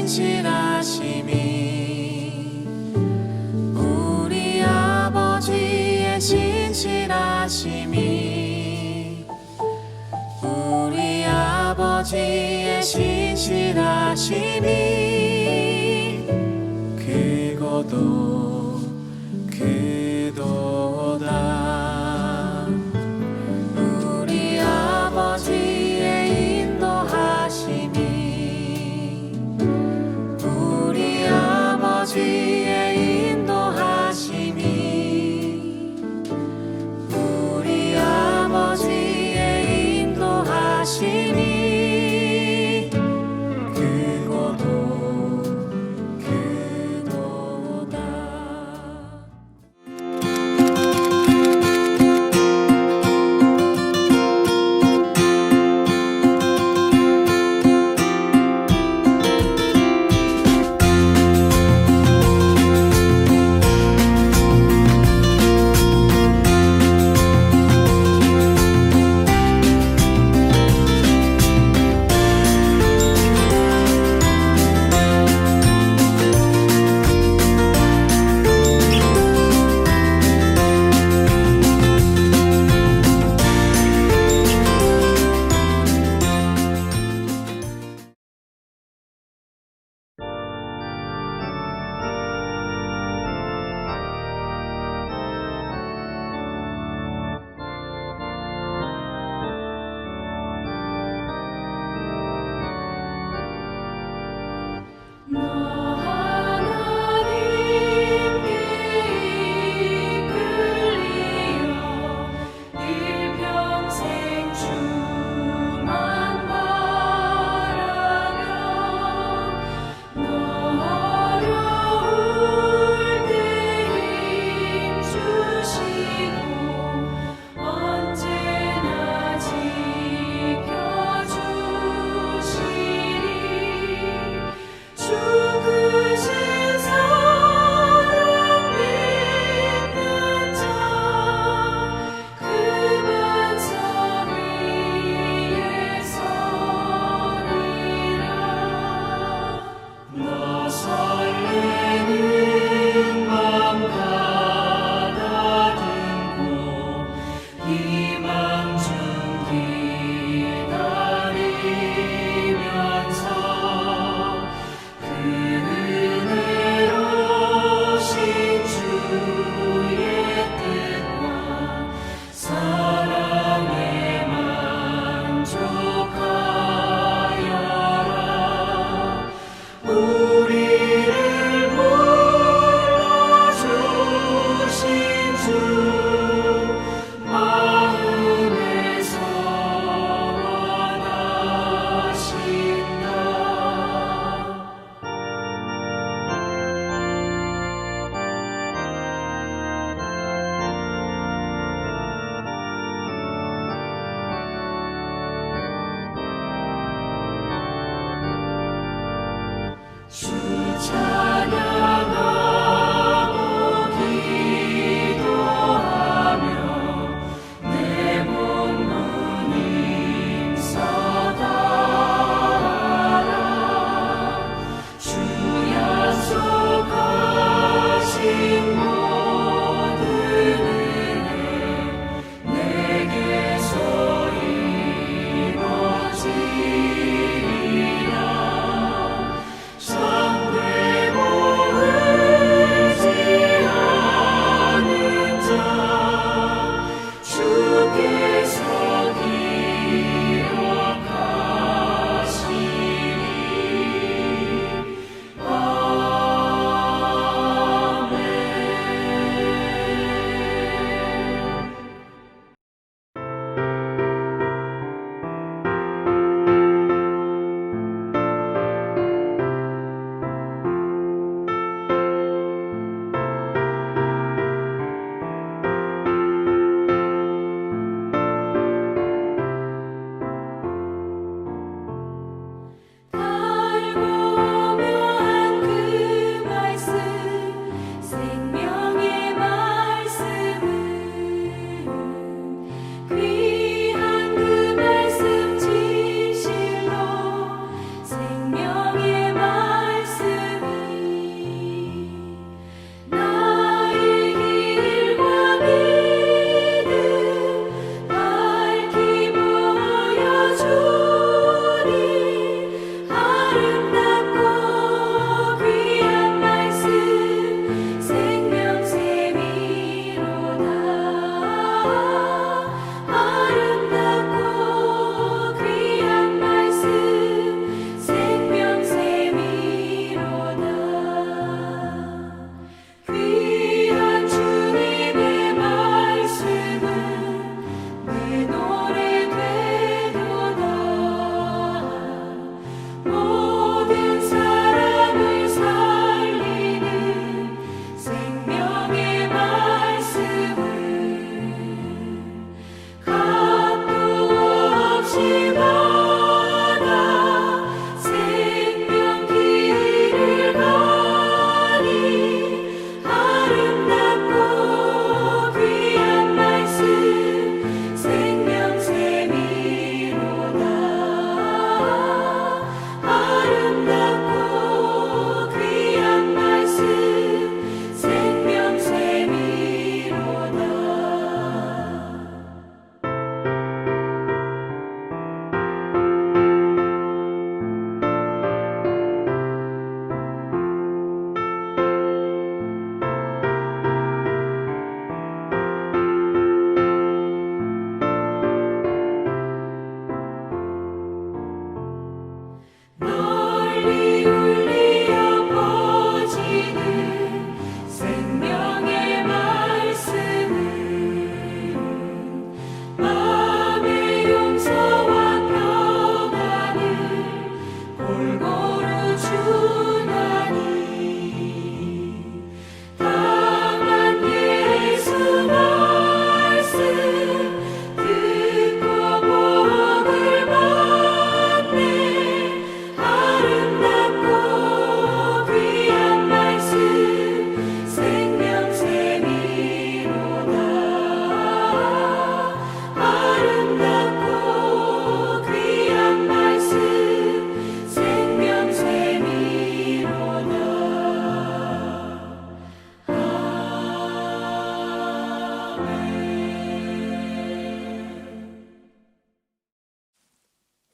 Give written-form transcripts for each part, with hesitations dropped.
진실하심이 우리 아버지의 진실하심이 우리 아버지의 진실하심이 크고도 크도다. 우리 아버지의 인도하심이 우리 아버지의 인도하심이 우리 아버지의 인도하심이 크고도 크도다.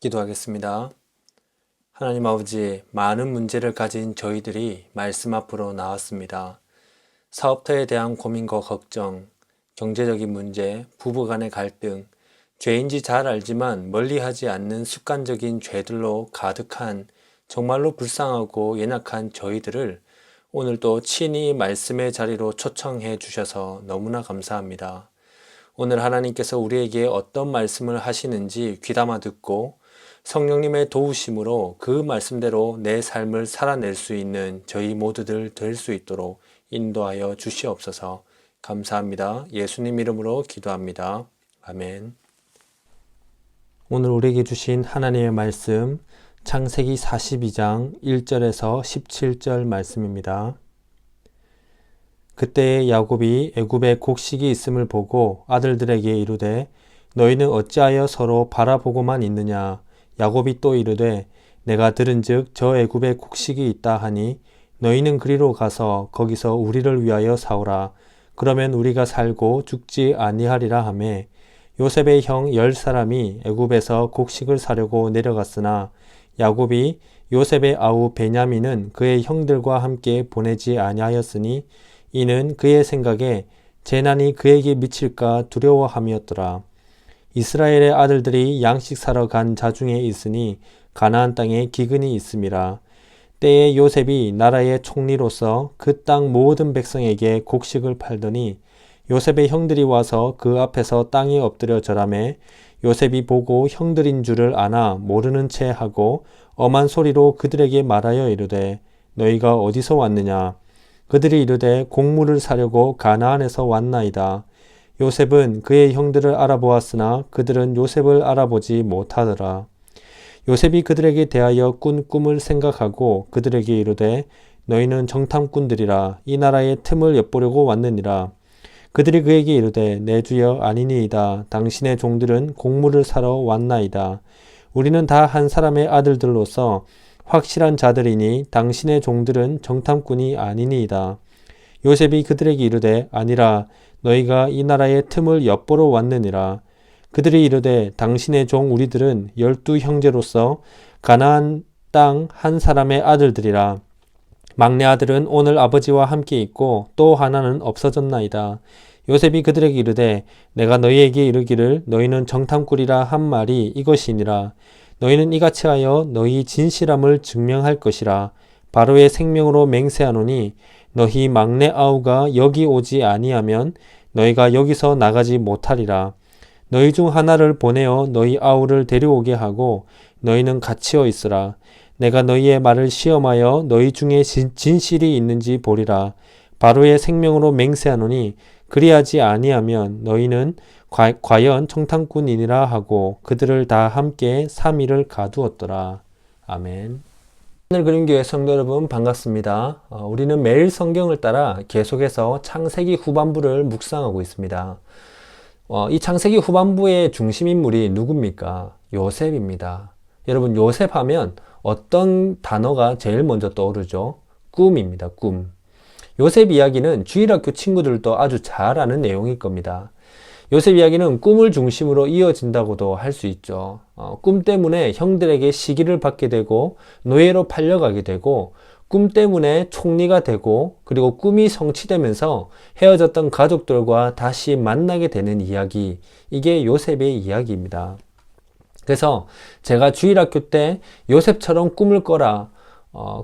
기도하겠습니다. 하나님 아버지, 많은 문제를 가진 저희들이 말씀 앞으로 나왔습니다. 사업터에 대한 고민과 걱정, 경제적인 문제, 부부간의 갈등, 죄인지 잘 알지만 멀리하지 않는 습관적인 죄들로 가득한 정말로 불쌍하고 연약한 저희들을 오늘도 친히 말씀의 자리로 초청해 주셔서 너무나 감사합니다. 오늘 하나님께서 우리에게 어떤 말씀을 하시는지 귀담아 듣고 성령님의 도우심으로 그 말씀대로 내 삶을 살아낼 수 있는 저희 모두들 될 수 있도록 인도하여 주시옵소서. 감사합니다. 예수님 이름으로 기도합니다. 아멘. 오늘 우리에게 주신 하나님의 말씀 창세기 42장 1절에서 17절 말씀입니다. 그때에 야곱이 애굽에 곡식이 있음을 보고 아들들에게 이르되 너희는 어찌하여 서로 바라보고만 있느냐. 야곱이 또 이르되 내가 들은즉 저 애굽에 곡식이 있다 하니 너희는 그리로 가서 거기서 우리를 위하여 사오라. 그러면 우리가 살고 죽지 아니하리라 하매 요셉의 형 10사람이 애굽에서 곡식을 사려고 내려갔으나 야곱이 요셉의 아우 베냐민은 그의 형들과 함께 보내지 아니하였으니 이는 그의 생각에 재난이 그에게 미칠까 두려워함이었더라. 이스라엘의 아들들이 양식 사러 간 자중에 있으니 가나안 땅에 기근이 있음이라. 때에 요셉이 나라의 총리로서 그 땅 모든 백성에게 곡식을 팔더니 요셉의 형들이 와서 그 앞에서 땅에 엎드려 절하매 요셉이 보고 형들인 줄을 아나 모르는 채 하고 엄한 소리로 그들에게 말하여 이르되 너희가 어디서 왔느냐. 그들이 이르되 곡물을 사려고 가나안에서 왔나이다. 요셉은 그의 형들을 알아보았으나 그들은 요셉을 알아보지 못하더라. 요셉이 그들에게 대하여 꾼 꿈을 생각하고 그들에게 이르되 너희는 정탐꾼들이라 이 나라의 틈을 엿보려고 왔느니라. 그들이 그에게 이르되 내 주여 아니니이다. 당신의 종들은 곡물을 사러 왔나이다. 우리는 다 한 사람의 아들들로서 확실한 자들이니 당신의 종들은 정탐꾼이 아니니이다. 요셉이 그들에게 이르되 아니라 너희가 이 나라의 틈을 엿보러 왔느니라. 그들이 이르되 당신의 종 우리들은 12 형제로서 가나안 땅 한 사람의 아들들이라. 막내 아들은 오늘 아버지와 함께 있고 또 하나는 없어졌나이다. 요셉이 그들에게 이르되 내가 너희에게 이르기를 너희는 정탐꾼이라 한 말이 이것이니라. 너희는 이같이 하여 너희 진실함을 증명할 것이라. 바로의 생명으로 맹세하노니 너희 막내 아우가 여기 오지 아니하면 너희가 여기서 나가지 못하리라. 너희 중 하나를 보내어 너희 아우를 데려오게 하고 너희는 갇히어 있으라. 내가 너희의 말을 시험하여 너희 중에 진실이 있는지 보리라. 바로의 생명으로 맹세하노니 그리하지 아니하면 너희는 과연 정탐꾼이니라 하고 그들을 다 함께 3일을 가두었더라. 아멘. 하늘그림교회 성도 여러분 반갑습니다. 우리는 매일 성경을 따라 계속해서 창세기 후반부를 묵상하고 있습니다. 이 창세기 후반부의 중심인물이 누굽니까? 요셉입니다. 여러분 요셉 하면 어떤 단어가 제일 먼저 떠오르죠? 꿈입니다. 꿈. 요셉 이야기는 주일학교 친구들도 아주 잘 아는 내용일 겁니다. 요셉 이야기는 꿈을 중심으로 이어진다고도 할 수 있죠. 꿈 때문에 형들에게 시기를 받게 되고 노예로 팔려가게 되고 꿈 때문에 총리가 되고 그리고 꿈이 성취되면서 헤어졌던 가족들과 다시 만나게 되는 이야기, 이게 요셉의 이야기입니다. 그래서 제가 주일학교 때 요셉처럼 꿈을 꿔라,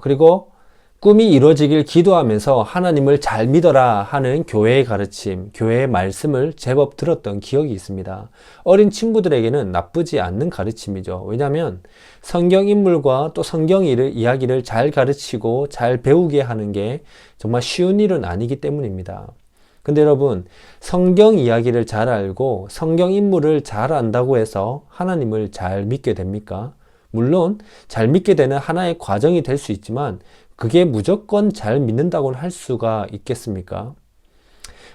그리고 꿈이 이루어지길 기도하면서 하나님을 잘 믿어라 하는 교회의 가르침, 교회의 말씀을 제법 들었던 기억이 있습니다. 어린 친구들에게는 나쁘지 않는 가르침이죠. 왜냐하면 성경 인물과 또 성경 이야기를 잘 가르치고 잘 배우게 하는 게 정말 쉬운 일은 아니기 때문입니다. 근데 여러분, 성경 이야기를 잘 알고 성경 인물을 잘 안다고 해서 하나님을 잘 믿게 됩니까? 물론 잘 믿게 되는 하나의 과정이 될 수 있지만 그게 무조건 잘 믿는다고 할 수가 있겠습니까?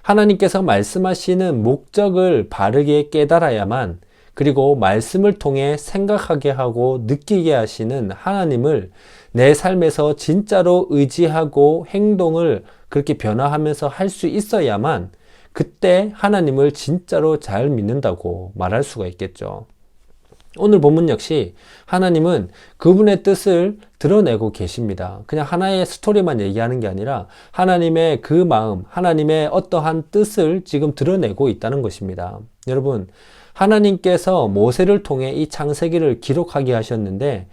하나님께서 말씀하시는 목적을 바르게 깨달아야만, 그리고 말씀을 통해 생각하게 하고 느끼게 하시는 하나님을 내 삶에서 진짜로 의지하고 행동을 그렇게 변화하면서 할 수 있어야만 그때 하나님을 진짜로 잘 믿는다고 말할 수가 있겠죠. 오늘 본문 역시 하나님은 그분의 뜻을 드러내고 계십니다. 그냥 하나의 스토리만 얘기하는 게 아니라 하나님의 그 마음, 하나님의 어떠한 뜻을 지금 드러내고 있다는 것입니다. 여러분, 하나님께서 모세를 통해 이 창세기를 기록하게 하셨는데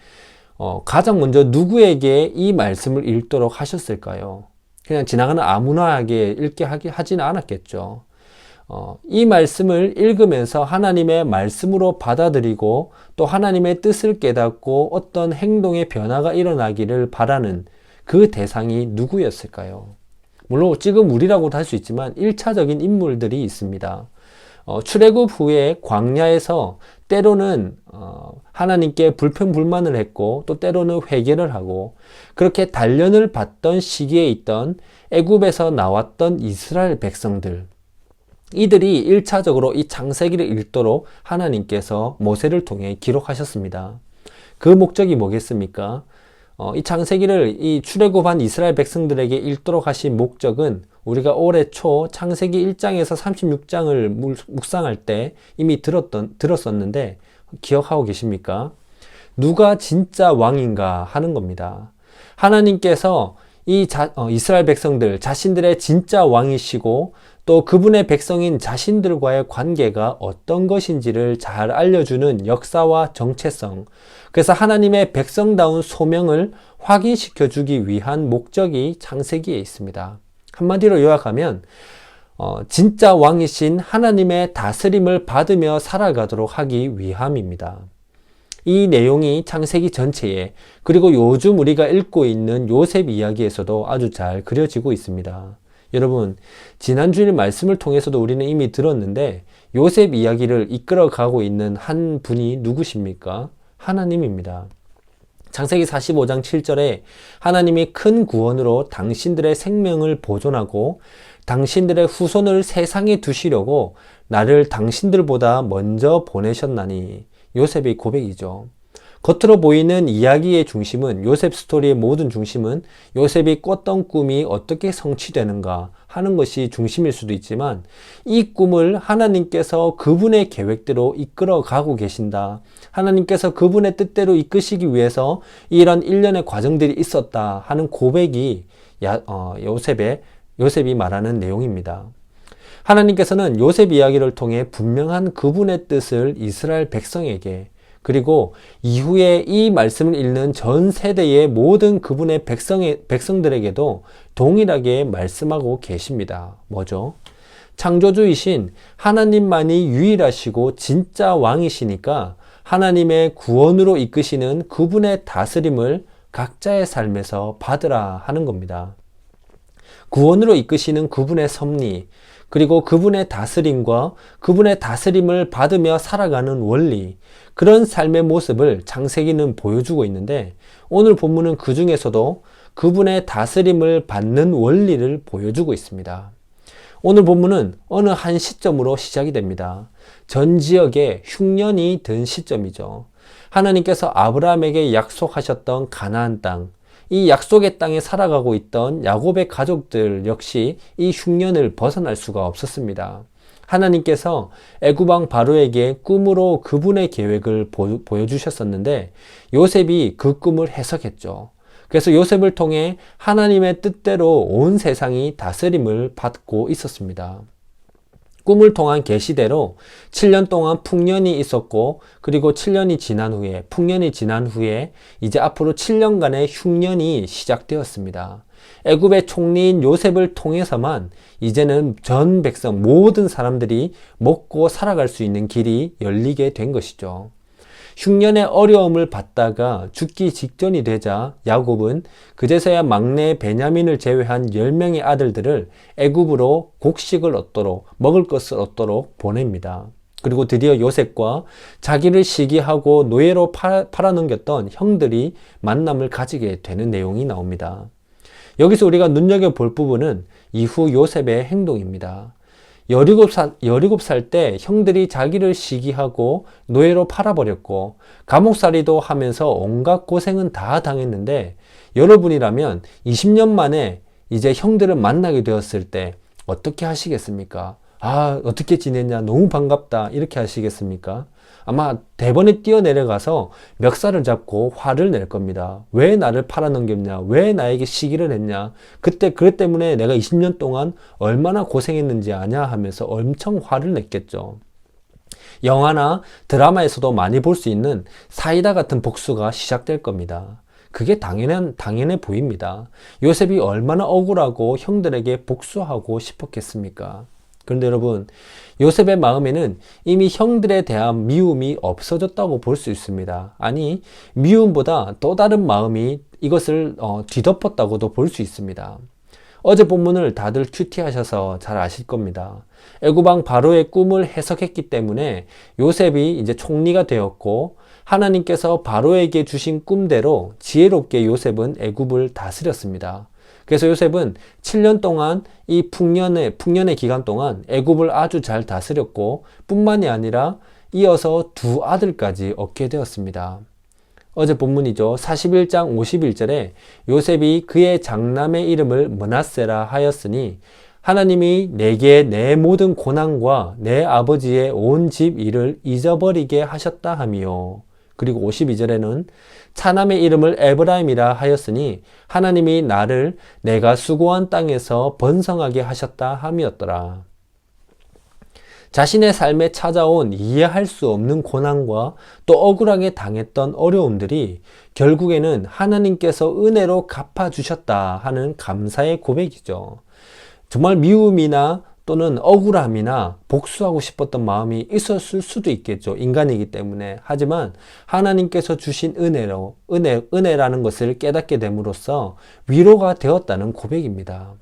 가장 먼저 누구에게 이 말씀을 읽도록 하셨을까요? 그냥 지나가는 아무나에게 읽게 하지는 않았겠죠. 이 말씀을 읽으면서 하나님의 말씀으로 받아들이고 또 하나님의 뜻을 깨닫고 어떤 행동의 변화가 일어나기를 바라는 그 대상이 누구였을까요? 물론 지금 우리라고도 할 수 있지만 1차적인 인물들이 있습니다. 출애굽 후에 광야에서 때로는 하나님께 불평불만을 했고 또 때로는 회개를 하고 그렇게 단련을 받던 시기에 있던 애굽에서 나왔던 이스라엘 백성들, 이들이 1차적으로 이 창세기를 읽도록 하나님께서 모세를 통해 기록하셨습니다. 그 목적이 뭐겠습니까? 이 창세기를 이 출애굽한 이스라엘 백성들에게 읽도록 하신 목적은 우리가 올해 초 창세기 1장에서 36장을 묵상할 때 이미 들었었는데 기억하고 계십니까? 누가 진짜 왕인가 하는 겁니다. 하나님께서 이스라엘 백성들 자신들의 진짜 왕이시고 또 그분의 백성인 자신들과의 관계가 어떤 것인지를 잘 알려주는 역사와 정체성, 그래서 하나님의 백성다운 소명을 확인시켜 주기 위한 목적이 창세기에 있습니다. 한마디로 요약하면 진짜 왕이신 하나님의 다스림을 받으며 살아가도록 하기 위함입니다. 이 내용이 창세기 전체에 그리고 요즘 우리가 읽고 있는 요셉 이야기에서도 아주 잘 그려지고 있습니다. 여러분, 지난 주일 말씀을 통해서도 우리는 이미 들었는데 요셉 이야기를 이끌어가고 있는 한 분이 누구십니까? 하나님입니다. 창세기 45장 7절에 하나님이 큰 구원으로 당신들의 생명을 보존하고 당신들의 후손을 세상에 두시려고 나를 당신들보다 먼저 보내셨나니, 요셉의 고백이죠. 겉으로 보이는 이야기의 중심은, 요셉 스토리의 모든 중심은 요셉이 꿨던 꿈이 어떻게 성취되는가 하는 것이 중심일 수도 있지만 이 꿈을 하나님께서 그분의 계획대로 이끌어 가고 계신다. 하나님께서 그분의 뜻대로 이끄시기 위해서 이런 일련의 과정들이 있었다 하는 고백이 요셉이 말하는 내용입니다. 하나님께서는 요셉 이야기를 통해 분명한 그분의 뜻을 이스라엘 백성에게, 그리고 이후에 이 말씀을 읽는 전 세대의 모든 그분의 백성들에게도 동일하게 말씀하고 계십니다. 뭐죠? 창조주이신 하나님만이 유일하시고 진짜 왕이시니까 하나님의 구원으로 이끄시는 그분의 다스림을 각자의 삶에서 받으라 하는 겁니다. 구원으로 이끄시는 그분의 섭리, 그리고 그분의 다스림과 그분의 다스림을 받으며 살아가는 원리, 그런 삶의 모습을 창세기는 보여주고 있는데 오늘 본문은 그 중에서도 그분의 다스림을 받는 원리를 보여주고 있습니다. 오늘 본문은 어느 한 시점으로 시작이 됩니다. 전 지역에 흉년이 든 시점이죠. 하나님께서 아브라함에게 약속하셨던 가나안 땅, 이 약속의 땅에 살아가고 있던 야곱의 가족들 역시 이 흉년을 벗어날 수가 없었습니다. 하나님께서 애굽왕 바로에게 꿈으로 그분의 계획을 보여주셨었는데 요셉이 그 꿈을 해석했죠. 그래서 요셉을 통해 하나님의 뜻대로 온 세상이 다스림을 받고 있었습니다. 꿈을 통한 계시대로 7년 동안 풍년이 있었고, 그리고 7년이 지난 후에, 풍년이 지난 후에 이제 앞으로 7년간의 흉년이 시작되었습니다. 애굽의 총리인 요셉을 통해서만 이제는 전 백성, 모든 사람들이 먹고 살아갈 수 있는 길이 열리게 된 것이죠. 흉년의 어려움을 받다가 죽기 직전이 되자 야곱은 그제서야 막내 베냐민을 제외한 10명의 아들들을 애굽으로 곡식을 얻도록, 먹을 것을 얻도록 보냅니다. 그리고 드디어 요셉과 자기를 시기하고 노예로 팔아넘겼던 형들이 만남을 가지게 되는 내용이 나옵니다. 여기서 우리가 눈여겨볼 부분은 이후 요셉의 행동입니다. 17살 때 형들이 자기를 시기하고 노예로 팔아버렸고 감옥살이도 하면서 온갖 고생은 다 당했는데, 여러분이라면 20년 만에 이제 형들을 만나게 되었을 때 어떻게 하시겠습니까? 어떻게 지냈냐? 너무 반갑다. 이렇게 하시겠습니까? 아마 대번에 뛰어내려가서 멱살을 잡고 화를 낼 겁니다. 왜 나를 팔아넘겼냐? 왜 나에게 시기를 했냐? 그것 때문에 내가 20년 동안 얼마나 고생했는지 아냐? 하면서 엄청 화를 냈겠죠. 영화나 드라마에서도 많이 볼 수 있는 사이다 같은 복수가 시작될 겁니다. 그게 당연해 보입니다. 요셉이 얼마나 억울하고 형들에게 복수하고 싶었겠습니까? 그런데 여러분, 요셉의 마음에는 이미 형들에 대한 미움이 없어졌다고 볼 수 있습니다. 아니, 미움보다 또 다른 마음이 이것을 뒤덮었다고도 볼 수 있습니다. 어제 본문을 다들 큐티하셔서 잘 아실 겁니다. 애굽왕 바로의 꿈을 해석했기 때문에 요셉이 이제 총리가 되었고, 하나님께서 바로에게 주신 꿈대로 지혜롭게 요셉은 애굽을 다스렸습니다. 그래서 요셉은 7년 동안 이 풍년의 기간 동안 애굽을 아주 잘 다스렸고, 뿐만이 아니라 이어서 두 아들까지 얻게 되었습니다. 어제 본문이죠. 41장 51절에 요셉이 그의 장남의 이름을 므낫세라 하였으니 하나님이 내게 내 모든 고난과 내 아버지의 온 집 일을 잊어버리게 하셨다 하며, 그리고 52절에는 차남의 이름을 에브라임이라 하였으니 하나님이 나를 내가 수고한 땅에서 번성하게 하셨다 함이었더라. 자신의 삶에 찾아온 이해할 수 없는 고난과 또 억울하게 당했던 어려움들이 결국에는 하나님께서 은혜로 갚아주셨다 하는 감사의 고백이죠. 정말 미움이나 또는 억울함이나 복수하고 싶었던 마음이 있었을 수도 있겠죠. 인간이기 때문에. 하지만 하나님께서 주신 은혜라는 것을 깨닫게 됨으로써 위로가 되었다는 고백입니다.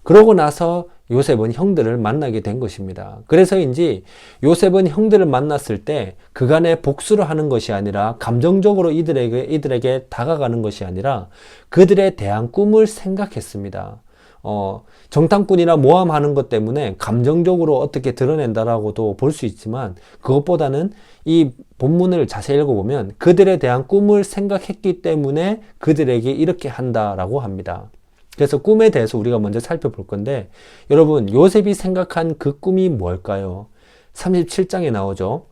그러고 나서 요셉은 형들을 만나게 된 것입니다. 그래서인지 요셉은 형들을 만났을 때 그간의 복수를 하는 것이 아니라 감정적으로 이들에게 다가가는 것이 아니라 그들에 대한 꿈을 생각했습니다. 정탐꾼이나 모함하는 것 때문에 감정적으로 어떻게 드러낸다라고도 볼 수 있지만, 그것보다는 이 본문을 자세히 읽어보면 그들에 대한 꿈을 생각했기 때문에 그들에게 이렇게 한다라고 합니다. 그래서 꿈에 대해서 우리가 먼저 살펴볼 건데, 여러분, 요셉이 생각한 그 꿈이 뭘까요? 37장에 나오죠.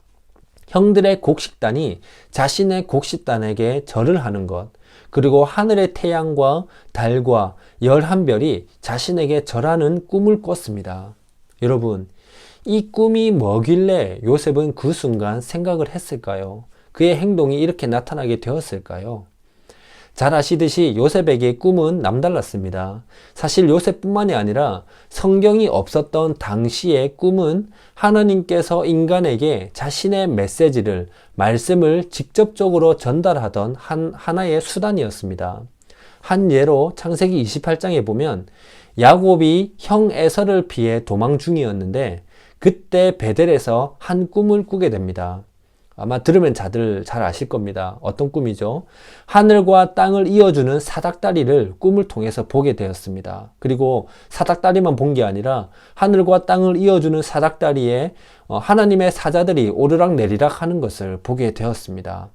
형들의 곡식단이 자신의 곡식단에게 절을 하는 것, 그리고 하늘의 태양과 달과 11별이 자신에게 절하는 꿈을 꿨습니다. 여러분, 이 꿈이 뭐길래 요셉은 그 순간 생각을 했을까요? 그의 행동이 이렇게 나타나게 되었을까요? 잘 아시듯이 요셉에게 꿈은 남달랐습니다. 사실 요셉뿐만이 아니라 성경이 없었던 당시의 꿈은 하나님께서 인간에게 자신의 메시지를, 말씀을 직접적으로 전달하던 하나의 수단이었습니다. 한 예로 창세기 28장에 보면 야곱이 형 에서를 피해 도망 중이었는데 그때 베델에서 한 꿈을 꾸게 됩니다. 아마 들으면 다들 잘 아실 겁니다. 어떤 꿈이죠? 하늘과 땅을 이어주는 사닥다리를 꿈을 통해서 보게 되었습니다. 그리고 사닥다리만 본 게 아니라 하늘과 땅을 이어주는 사닥다리에 하나님의 사자들이 오르락 내리락 하는 것을 보게 되었습니다.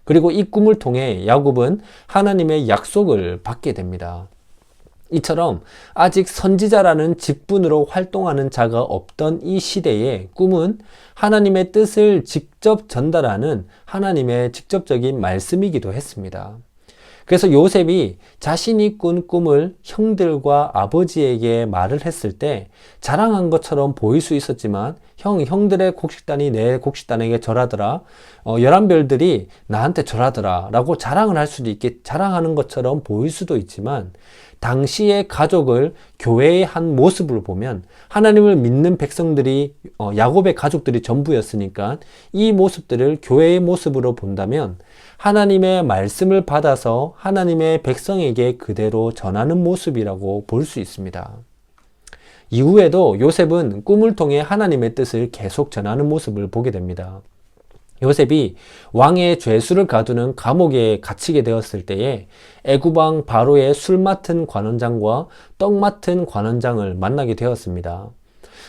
그리고 이 꿈을 통해 야곱은 하나님의 약속을 받게 됩니다. 이처럼 아직 선지자라는 직분으로 활동하는 자가 없던 이 시대에 꿈은 하나님의 뜻을 직접 전달하는 하나님의 직접적인 말씀이기도 했습니다. 그래서 요셉이 자신이 꾼 꿈을 형들과 아버지에게 말을 했을 때 자랑한 것처럼 보일 수 있었지만 형들의 곡식단이 내 곡식단에게 절하더라, 11별들이 나한테 절하더라 라고 자랑하는 것처럼 보일 수도 있지만, 당시의 가족을 교회의 한 모습을 보면 하나님을 믿는 백성들이 야곱의 가족들이 전부였으니까 이 모습들을 교회의 모습으로 본다면 하나님의 말씀을 받아서 하나님의 백성에게 그대로 전하는 모습이라고 볼 수 있습니다. 이후에도 요셉은 꿈을 통해 하나님의 뜻을 계속 전하는 모습을 보게 됩니다. 요셉이 왕의 죄수를 가두는 감옥에 갇히게 되었을 때에 애굽왕 바로의 술 맡은 관원장과 떡 맡은 관원장을 만나게 되었습니다.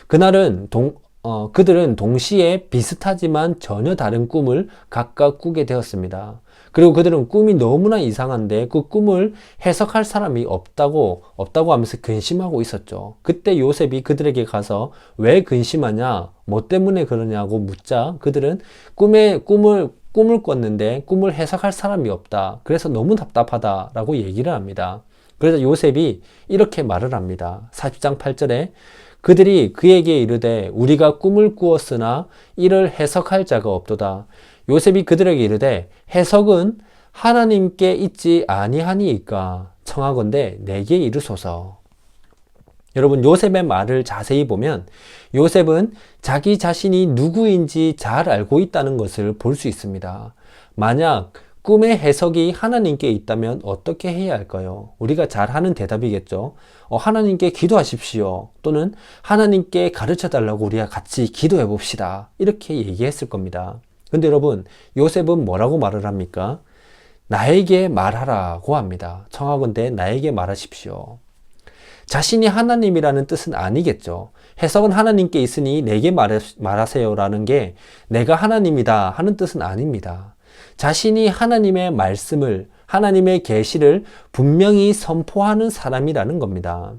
그날은 그들은 동시에 비슷하지만 전혀 다른 꿈을 각각 꾸게 되었습니다. 그리고 그들은 꿈이 너무나 이상한데 그 꿈을 해석할 사람이 없다고 하면서 근심하고 있었죠. 그때 요셉이 그들에게 가서 왜 근심하냐, 뭐 때문에 그러냐고 묻자 그들은 꿈을 꿨는데 꿈을 해석할 사람이 없다. 그래서 너무 답답하다라고 얘기를 합니다. 그래서 요셉이 이렇게 말을 합니다. 40장 8절에 그들이 그에게 이르되 우리가 꿈을 꾸었으나 이를 해석할 자가 없도다. 요셉이 그들에게 이르되 해석은 하나님께 있지 아니하니이까 청하건대 내게 이르소서. 여러분, 요셉의 말을 자세히 보면 요셉은 자기 자신이 누구인지 잘 알고 있다는 것을 볼 수 있습니다. 만약 꿈의 해석이 하나님께 있다면 어떻게 해야 할까요? 우리가 잘 하는 대답이겠죠. 하나님께 기도하십시오. 또는 하나님께 가르쳐 달라고 우리가 같이 기도해 봅시다. 이렇게 얘기했을 겁니다. 근데 여러분, 요셉은 뭐라고 말을 합니까? 나에게 말하라고 합니다. 청하건대 나에게 말하십시오. 자신이 하나님이라는 뜻은 아니겠죠. 해석은 하나님께 있으니 내게 말하세요라는 게 내가 하나님이다 하는 뜻은 아닙니다. 자신이 하나님의 말씀을, 하나님의 계시를 분명히 선포하는 사람이라는 겁니다.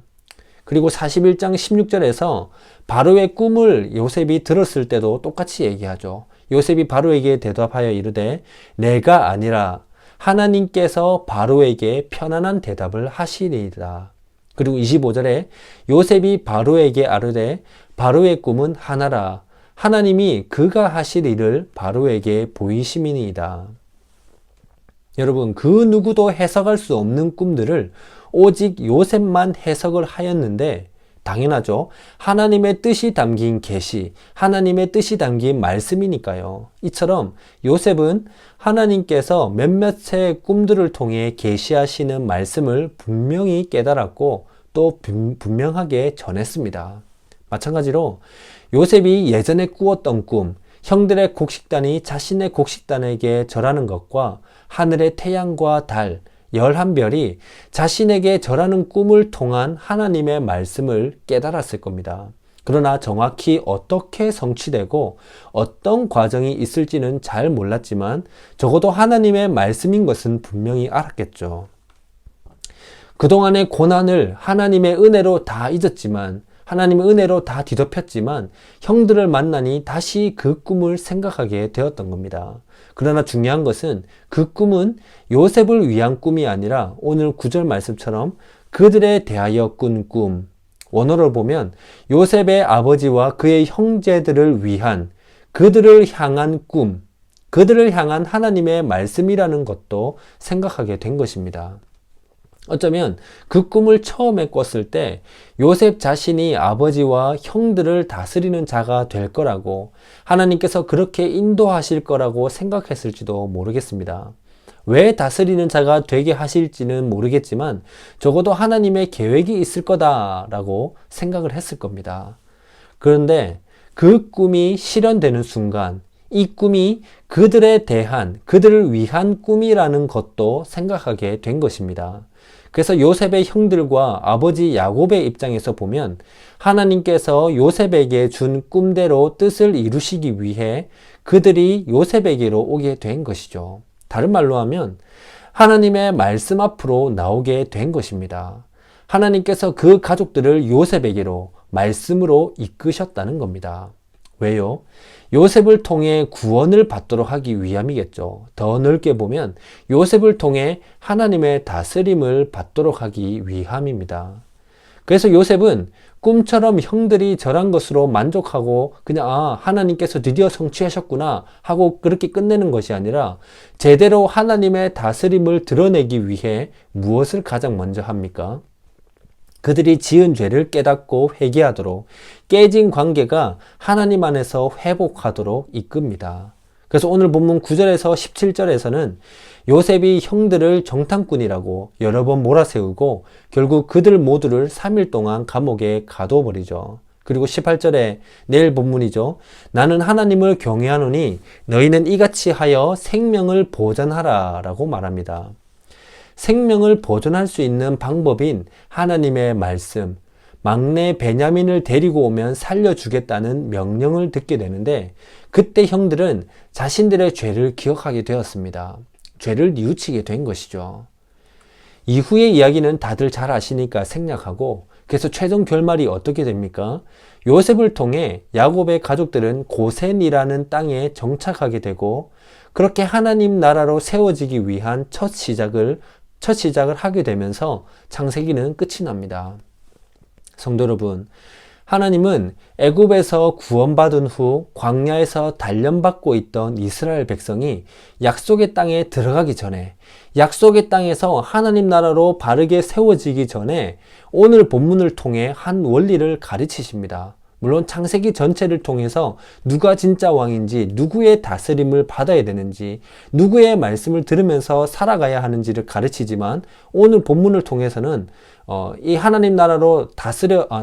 그리고 41장 16절에서 바로의 꿈을 요셉이 들었을 때도 똑같이 얘기하죠. 요셉이 바로에게 대답하여 이르되 내가 아니라 하나님께서 바로에게 편안한 대답을 하시리이다. 그리고 25절에 요셉이 바로에게 아뢰되 바로의 꿈은 하나라. 하나님이 그가 하실 일을 바로에게 보이심이니이다. 여러분, 그 누구도 해석할 수 없는 꿈들을 오직 요셉만 해석을 하였는데 당연하죠. 하나님의 뜻이 담긴 계시, 하나님의 뜻이 담긴 말씀이니까요. 이처럼 요셉은 하나님께서 몇몇의 꿈들을 통해 계시하시는 말씀을 분명히 깨달았고 또 분명하게 전했습니다. 마찬가지로 요셉이 예전에 꾸었던 꿈, 형들의 곡식단이 자신의 곡식단에게 절하는 것과 하늘의 태양과 달, 11별이 자신에게 절하는 꿈을 통한 하나님의 말씀을 깨달았을 겁니다. 그러나 정확히 어떻게 성취되고 어떤 과정이 있을지는 잘 몰랐지만 적어도 하나님의 말씀인 것은 분명히 알았겠죠. 그동안의 고난을 하나님의 은혜로 다 잊었지만, 하나님의 은혜로 다 뒤덮였지만 형들을 만나니 다시 그 꿈을 생각하게 되었던 겁니다. 그러나 중요한 것은 그 꿈은 요셉을 위한 꿈이 아니라 오늘 9절 말씀처럼 그들에 대하여 꾼 꿈, 원어를 보면 요셉의 아버지와 그의 형제들을 위한, 그들을 향한 꿈, 그들을 향한 하나님의 말씀이라는 것도 생각하게 된 것입니다. 어쩌면 그 꿈을 처음에 꿨을 때 요셉 자신이 아버지와 형들을 다스리는 자가 될 거라고, 하나님께서 그렇게 인도하실 거라고 생각했을지도 모르겠습니다. 왜 다스리는 자가 되게 하실지는 모르겠지만 적어도 하나님의 계획이 있을 거다라고 생각을 했을 겁니다. 그런데 그 꿈이 실현되는 순간 이 꿈이 그들에 대한, 그들을 위한 꿈이라는 것도 생각하게 된 것입니다. 그래서 요셉의 형들과 아버지 야곱의 입장에서 보면 하나님께서 요셉에게 준 꿈대로 뜻을 이루시기 위해 그들이 요셉에게로 오게 된 것이죠. 다른 말로 하면 하나님의 말씀 앞으로 나오게 된 것입니다. 하나님께서 그 가족들을 요셉에게로, 말씀으로 이끄셨다는 겁니다. 왜요? 요셉을 통해 구원을 받도록 하기 위함이겠죠. 더 넓게 보면 요셉을 통해 하나님의 다스림을 받도록 하기 위함입니다. 그래서 요셉은 꿈처럼 형들이 절한 것으로 만족하고 그냥 하나님께서 드디어 성취하셨구나 하고 그렇게 끝내는 것이 아니라 제대로 하나님의 다스림을 드러내기 위해 무엇을 가장 먼저 합니까? 그들이 지은 죄를 깨닫고 회개하도록, 깨진 관계가 하나님 안에서 회복하도록 이끕니다. 그래서 오늘 본문 9절에서 17절에서는 요셉이 형들을 정탐꾼이라고 여러 번 몰아세우고 결국 그들 모두를 3일 동안 감옥에 가둬버리죠. 그리고 18절에 내일 본문이죠. 나는 하나님을 경외하노니 너희는 이같이 하여 생명을 보존하라 라고 말합니다. 생명을 보존할 수 있는 방법인 하나님의 말씀, 막내 베냐민을 데리고 오면 살려주겠다는 명령을 듣게 되는데 그때 형들은 자신들의 죄를 기억하게 되었습니다. 죄를 뉘우치게 된 것이죠. 이후의 이야기는 다들 잘 아시니까 생략하고, 그래서 최종 결말이 어떻게 됩니까? 요셉을 통해 야곱의 가족들은 고센이라는 땅에 정착하게 되고, 그렇게 하나님 나라로 세워지기 위한 첫 시작을 하게 되면서 창세기는 끝이 납니다. 성도 여러분, 하나님은 애굽에서 구원받은 후 광야에서 단련받고 있던 이스라엘 백성이 약속의 땅에 들어가기 전에, 약속의 땅에서 하나님 나라로 바르게 세워지기 전에 오늘 본문을 통해 한 원리를 가르치십니다. 물론 창세기 전체를 통해서 누가 진짜 왕인지, 누구의 다스림을 받아야 되는지, 누구의 말씀을 들으면서 살아가야 하는지를 가르치지만, 오늘 본문을 통해서는 이 하나님 나라로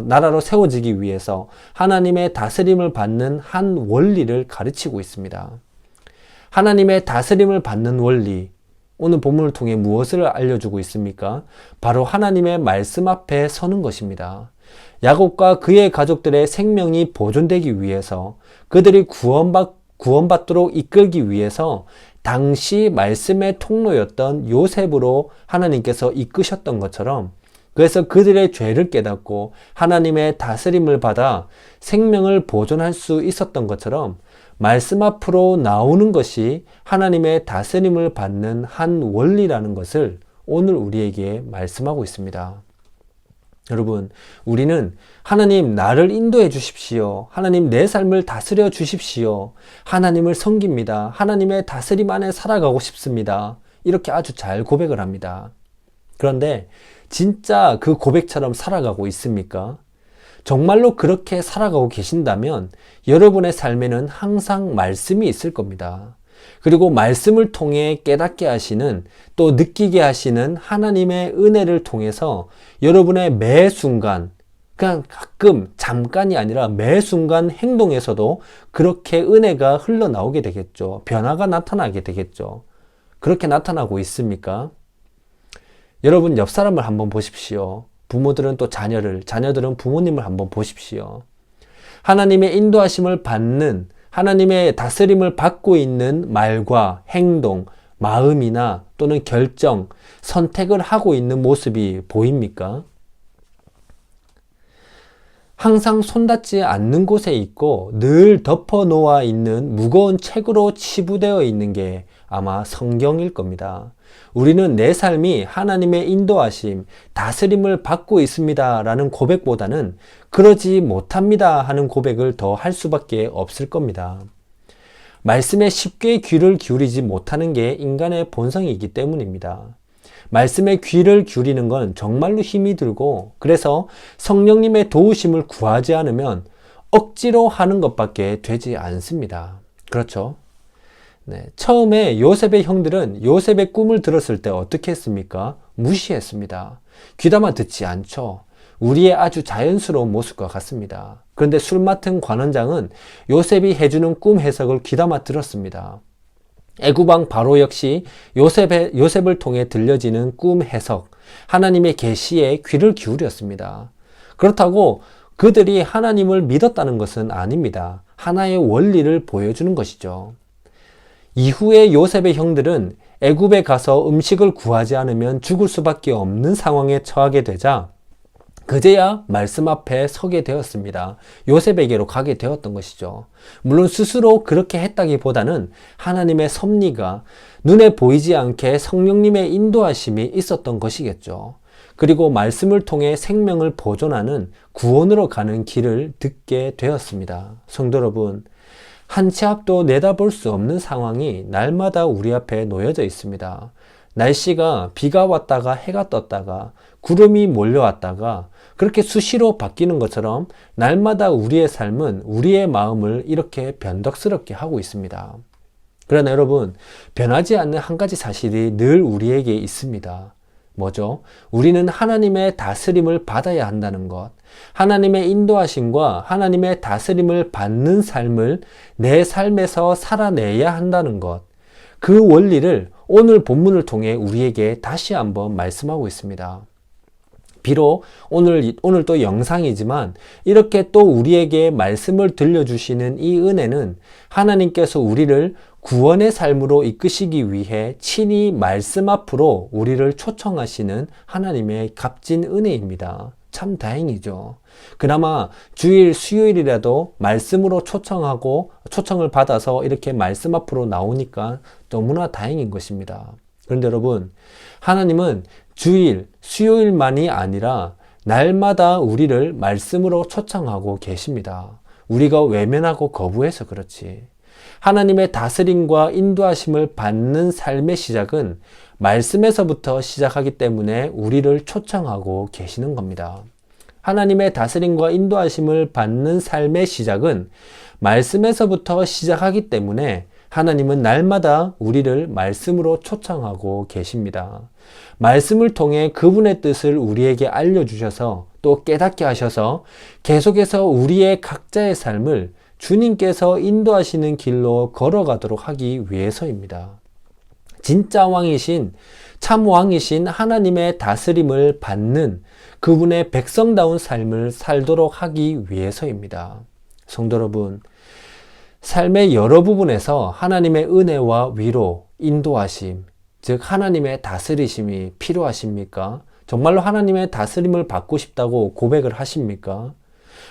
나라로 세워지기 위해서 하나님의 다스림을 받는 한 원리를 가르치고 있습니다. 하나님의 다스림을 받는 원리, 오늘 본문을 통해 무엇을 알려주고 있습니까? 바로 하나님의 말씀 앞에 서는 것입니다. 야곱과 그의 가족들의 생명이 보존되기 위해서, 그들이 구원받도록 이끌기 위해서 당시 말씀의 통로였던 요셉으로 하나님께서 이끄셨던 것처럼, 그래서 그들의 죄를 깨닫고 하나님의 다스림을 받아 생명을 보존할 수 있었던 것처럼, 말씀 앞으로 나오는 것이 하나님의 다스림을 받는 한 원리라는 것을 오늘 우리에게 말씀하고 있습니다. 여러분, 우리는 하나님 나를 인도해 주십시오. 하나님 내 삶을 다스려 주십시오. 하나님을 섬깁니다. 하나님의 다스림 안에 살아가고 싶습니다. 이렇게 아주 잘 고백을 합니다. 그런데 진짜 그 고백처럼 살아가고 있습니까? 정말로 그렇게 살아가고 계신다면 여러분의 삶에는 항상 말씀이 있을 겁니다. 그리고 말씀을 통해 깨닫게 하시는, 또 느끼게 하시는 하나님의 은혜를 통해서 여러분의 매 순간, 그냥 가끔 잠깐이 아니라 매 순간 행동에서도 그렇게 은혜가 흘러나오게 되겠죠. 변화가 나타나게 되겠죠. 그렇게 나타나고 있습니까? 여러분 옆 사람을 한번 보십시오. 부모들은 또 자녀들은 부모님을 한번 보십시오. 하나님의 인도하심을 받는, 하나님의 다스림을 받고 있는 말과 행동, 마음이나 또는 결정, 선택을 하고 있는 모습이 보입니까? 항상 손닿지 않는 곳에 있고 늘 덮어 놓아 있는 무거운 책으로 치부되어 있는 게 아마 성경일 겁니다. 우리는 내 삶이 하나님의 인도하심, 다스림을 받고 있습니다 라는 고백보다는 그러지 못합니다 하는 고백을 더 할 수밖에 없을 겁니다. 말씀에 쉽게 귀를 기울이지 못하는 게 인간의 본성이기 때문입니다. 말씀에 귀를 기울이는 건 정말로 힘이 들고, 그래서 성령님의 도우심을 구하지 않으면 억지로 하는 것밖에 되지 않습니다. 그렇죠? 네, 처음에 요셉의 형들은 요셉의 꿈을 들었을 때 어떻게 했습니까? 무시했습니다. 귀담아 듣지 않죠. 우리의 아주 자연스러운 모습과 같습니다. 그런데 술 맡은 관원장은 요셉이 해주는 꿈 해석을 귀담아 들었습니다. 애굽왕 바로 역시 요셉을 통해 들려지는 꿈 해석, 하나님의 계시에 귀를 기울였습니다. 그렇다고 그들이 하나님을 믿었다는 것은 아닙니다. 하나의 원리를 보여주는 것이죠. 이후에 요셉의 형들은 애굽에 가서 음식을 구하지 않으면 죽을 수밖에 없는 상황에 처하게 되자 그제야 말씀 앞에 서게 되었습니다. 요셉에게로 가게 되었던 것이죠. 물론 스스로 그렇게 했다기보다는 하나님의 섭리가 눈에 보이지 않게 성령님의 인도하심이 있었던 것이겠죠. 그리고 말씀을 통해 생명을 보존하는 구원으로 가는 길을 듣게 되었습니다. 성도 여러분, 한 치 앞도 내다볼 수 없는 상황이 날마다 우리 앞에 놓여져 있습니다. 날씨가 비가 왔다가 해가 떴다가 구름이 몰려왔다가 그렇게 수시로 바뀌는 것처럼 날마다 우리의 삶은 우리의 마음을 이렇게 변덕스럽게 하고 있습니다. 그러나 여러분, 변하지 않는 한 가지 사실이 늘 우리에게 있습니다. 뭐죠? 우리는 하나님의 다스림을 받아야 한다는 것, 하나님의 인도하심과 하나님의 다스림을 받는 삶을 내 삶에서 살아내야 한다는 것, 그 원리를 오늘 본문을 통해 우리에게 다시 한번 말씀하고 있습니다. 비록 오늘 또 영상이지만 이렇게 또 우리에게 말씀을 들려주시는 이 은혜는 하나님께서 우리를 구원의 삶으로 이끄시기 위해 친히 말씀 앞으로 우리를 초청하시는 하나님의 값진 은혜입니다. 참 다행이죠. 그나마 주일 수요일이라도 말씀으로 초청을 받아서 이렇게 말씀 앞으로 나오니까 너무나 다행인 것입니다. 그런데 여러분, 하나님은 주일, 수요일만이 아니라 날마다 우리를 말씀으로 초청하고 계십니다. 우리가 외면하고 거부해서 그렇지. 하나님의 다스림과 인도하심을 받는 삶의 시작은 말씀에서부터 시작하기 때문에 우리를 초청하고 계시는 겁니다. 하나님의 다스림과 인도하심을 받는 삶의 시작은 말씀에서부터 시작하기 때문에 하나님은 날마다 우리를 말씀으로 초청하고 계십니다. 말씀을 통해 그분의 뜻을 우리에게 알려주셔서 또 깨닫게 하셔서 계속해서 우리의 각자의 삶을 주님께서 인도하시는 길로 걸어가도록 하기 위해서입니다. 진짜 왕이신, 참 왕이신 하나님의 다스림을 받는 그분의 백성다운 삶을 살도록 하기 위해서입니다. 성도 여러분, 삶의 여러 부분에서 하나님의 은혜와 위로, 인도하심, 즉 하나님의 다스리심이 필요하십니까? 정말로 하나님의 다스림을 받고 싶다고 고백을 하십니까?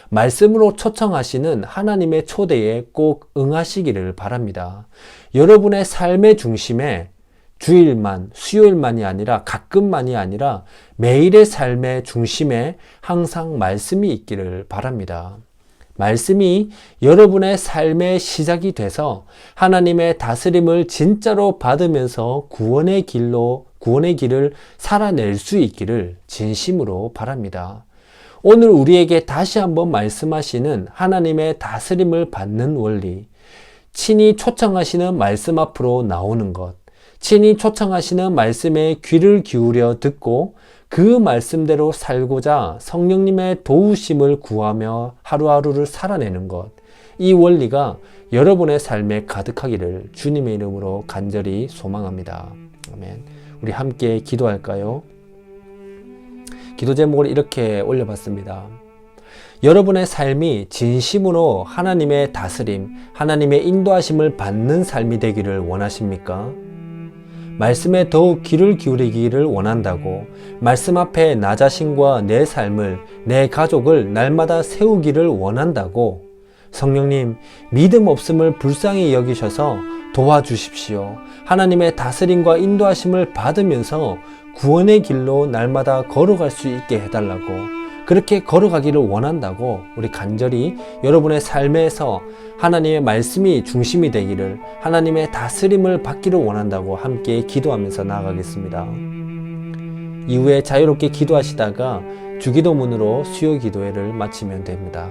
말씀으로 초청하시는 하나님의 초대에 꼭 응하시기를 바랍니다. 여러분의 삶의 중심에 주일만, 수요일만이 아니라 가끔만이 아니라 매일의 삶의 중심에 항상 말씀이 있기를 바랍니다. 말씀이 여러분의 삶의 시작이 돼서 하나님의 다스림을 진짜로 받으면서 구원의 길을 살아낼 수 있기를 진심으로 바랍니다. 오늘 우리에게 다시 한번 말씀하시는 하나님의 다스림을 받는 원리, 친히 초청하시는 말씀 앞으로 나오는 것, 친히 초청하시는 말씀에 귀를 기울여 듣고 그 말씀대로 살고자 성령님의 도우심을 구하며 하루하루를 살아내는 것, 이 원리가 여러분의 삶에 가득하기를 주님의 이름으로 간절히 소망합니다. 아멘. 우리 함께 기도할까요? 기도 제목을 이렇게 올려봤습니다. 여러분의 삶이 진심으로 하나님의 다스림, 하나님의 인도하심을 받는 삶이 되기를 원하십니까? 말씀에 더욱 귀를 기울이기를 원한다고, 말씀 앞에 나 자신과 내 삶을, 내 가족을 날마다 세우기를 원한다고, 성령님, 믿음 없음을 불쌍히 여기셔서 도와주십시오. 하나님의 다스림과 인도하심을 받으면서 구원의 길로 날마다 걸어갈 수 있게 해달라고, 그렇게 걸어가기를 원한다고 우리 간절히 여러분의 삶에서 하나님의 말씀이 중심이 되기를, 하나님의 다스림을 받기를 원한다고 함께 기도하면서 나아가겠습니다. 이후에 자유롭게 기도하시다가 주기도문으로 수요 기도회를 마치면 됩니다.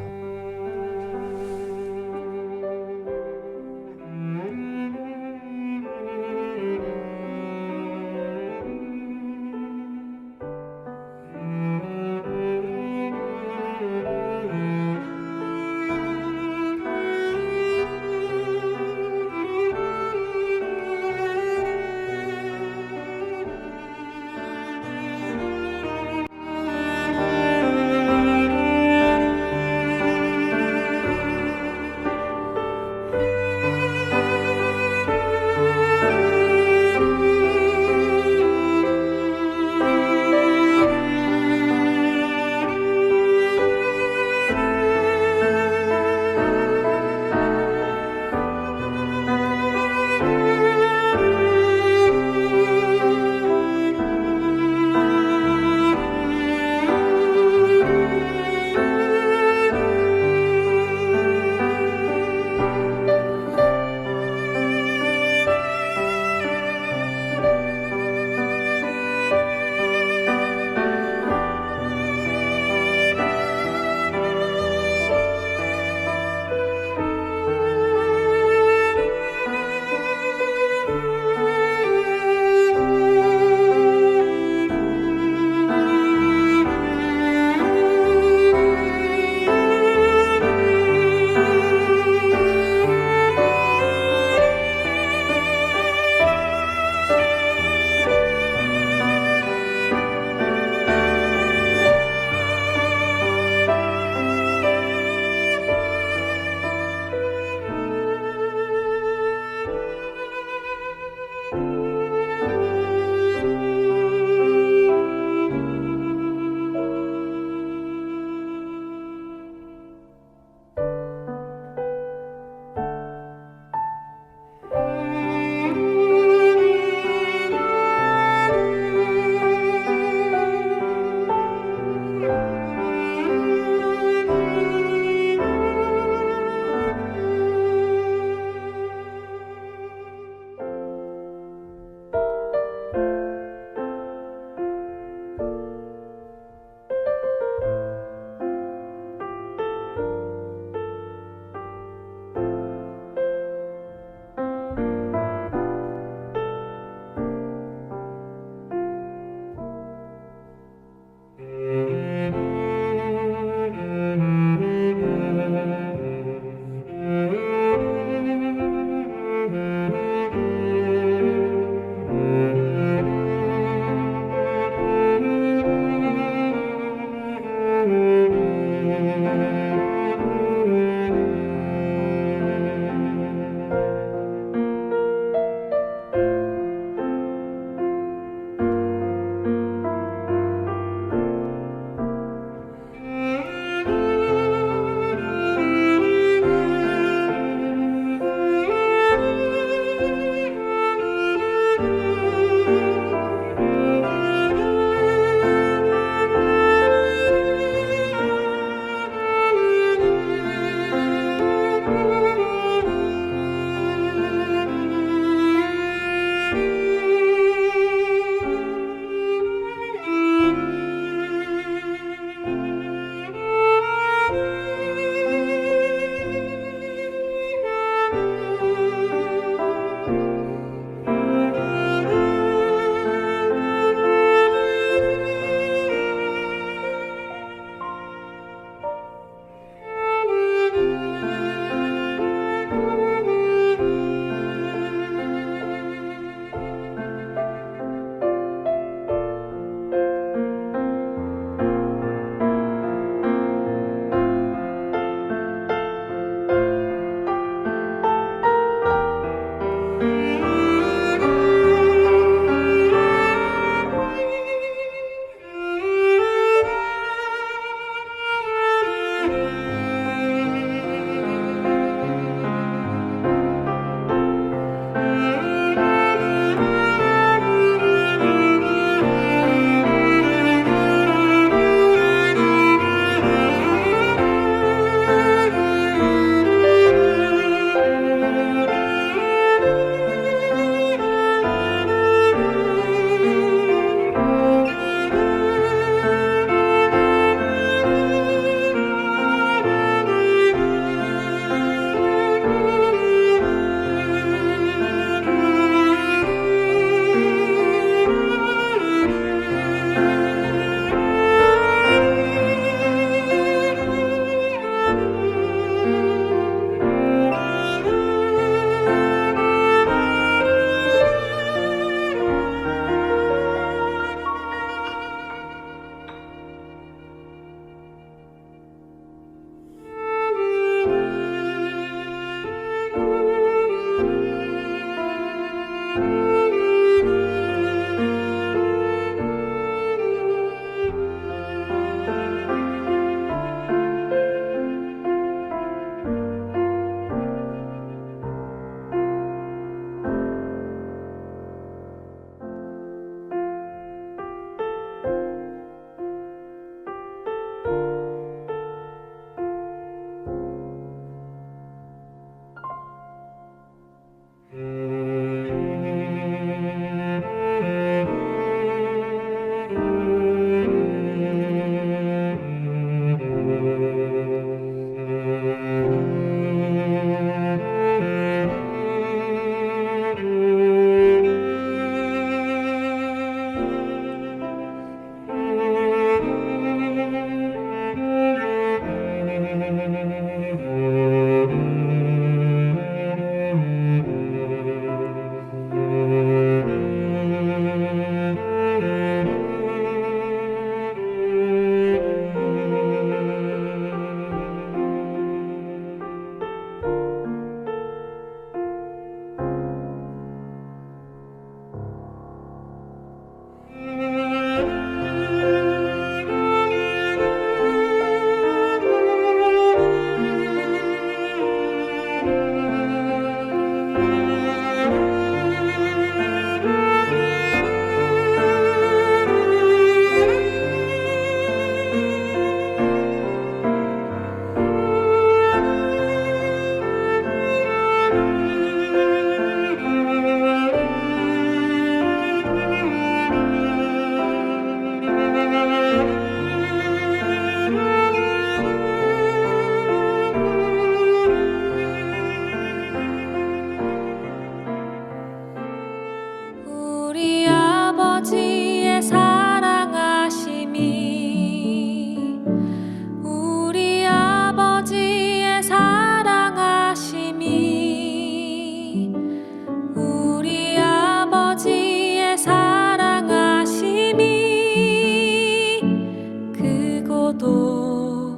그것도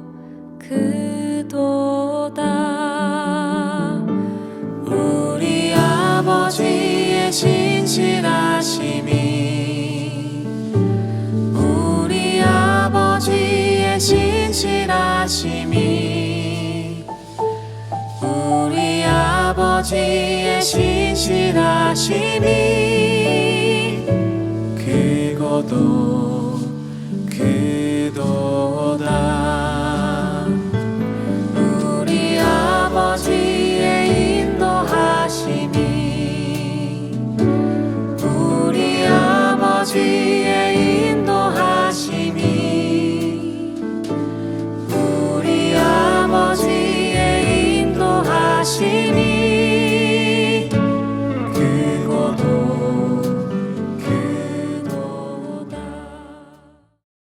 그도다. 우리 아버지의 신실하심이, 우리 아버지의 신실하심이, 우리 아버지의 신실하심이, 그것도